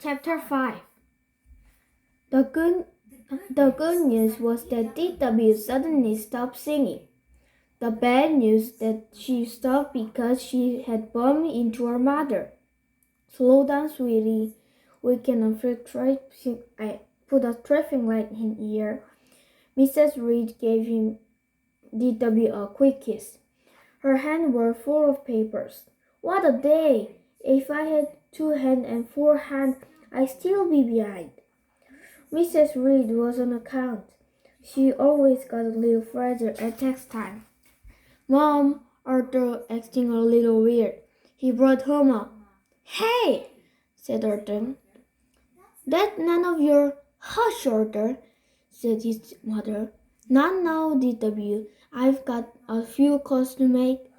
Chapter 5. The good, the good news was that DW suddenly stopped singing. The bad news that she stopped because she had bumped into her mother. Slow down, sweetie. We can afford traffic. I put a traffic light in here. Mrs. Reed gave him DW a quick kiss. Her hands were full of papers. What a day! If I had 2 hands and 4 hands, I'd still be behind. Mrs. Reed was on account. She always got a little frazzled at text time. Mom, Arthur acting a little weird. He brought home a Hey, said Arthur. That's none of your hush, Arthur, said his mother. Not now, DW. I've got a few calls to make.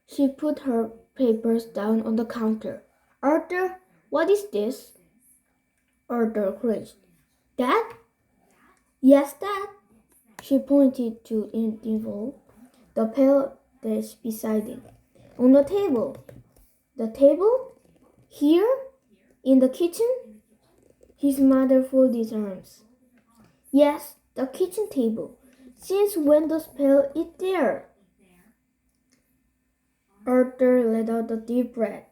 She put her papers down on the counter. Arthur, what is this? Arthur cringed. That? Yes, that. She pointed to an envelope, the pale desk beside it. On the table. The table? Here? In the kitchen? His mother folded her arms. Yes, the kitchen table. Since when does Pale eat there? Arthur let out a deep breath.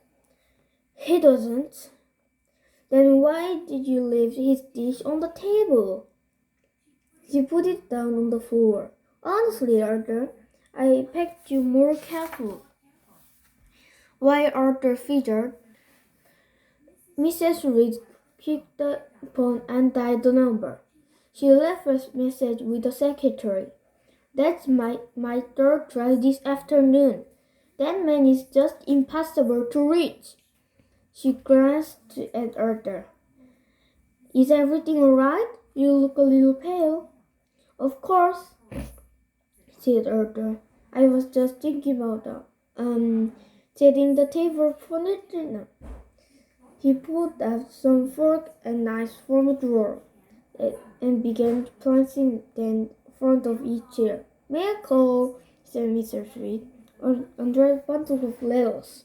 He doesn't. Then why did you leave his dish on the table? She put it down on the floor. Honestly, Arthur, I packed you more careful. While Arthur fidgeted, Mrs. Reed picked the phone and dialed the number. She left a message with the secretary. That's my third try this afternoon. That man is just impossible to reach. She glanced at Arthur. Is everything all right? You look a little pale. Of course, said Arthur. I was just thinking about setting the table for dinner. He pulled out some fork and knives from a drawer and began placing them in front of each chair. May I call? Said Mr. Reed, under a bundle of letters.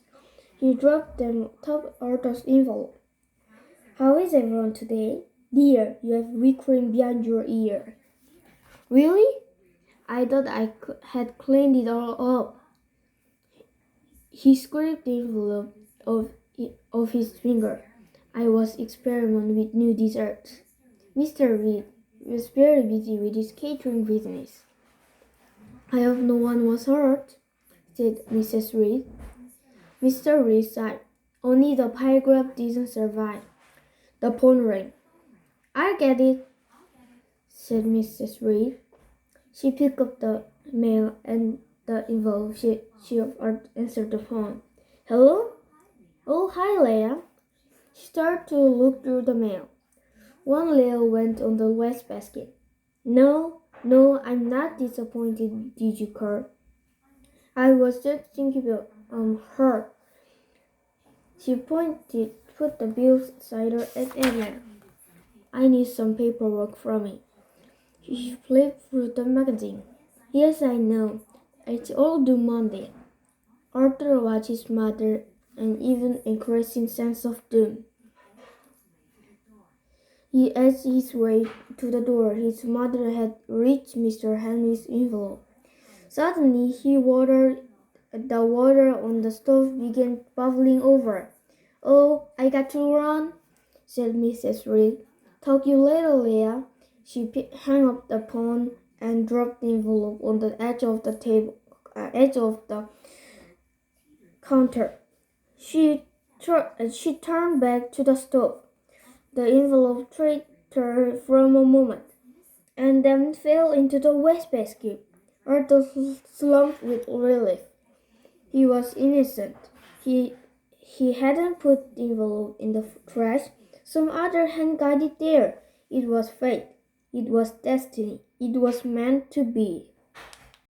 He dropped them atop Arthur's envelope. How is everyone today? Dear, you have whipped cream behind your ear. Really? I thought I had cleaned it all up. He scraped the envelope of his finger. I was experimenting with new desserts. Mr. Reed was very busy with his catering business. I hope no one was hurt, said Mrs. Reed. Mr. Reed sighed. Only the paragraph didn't survive. The phone rang. I'll get it, said Mrs. Reed. She picked up the mail and the envelope. She answered the phone. Hello? Oh, hi, Leah. She started to look through the mail. One letter went on the wastebasket. No, I'm not disappointed, did you, Kurt? I was just thinking about her. She put the bill cider at Emma. I need some paperwork from it. She flipped through the magazine. Yes, I know. It's all due Monday. Arthur watched his mother and even increasing sense of doom. He edged his way to the door. His mother had reached Mr. Henry's envelope. Suddenly, the water on the stove began bubbling over. Oh, I got to run, said Mrs. Reed. Talk you later, Leah. She hung up the phone and dropped the envelope on the edge of the counter. She turned back to the stove. The envelope tripped her for a moment, and then fell into the wastebasket. Arthur slumped with relief. He was innocent. He hadn't put the envelope in the trash. Some other hand got it there. It was fate. It was destiny. It was meant to be.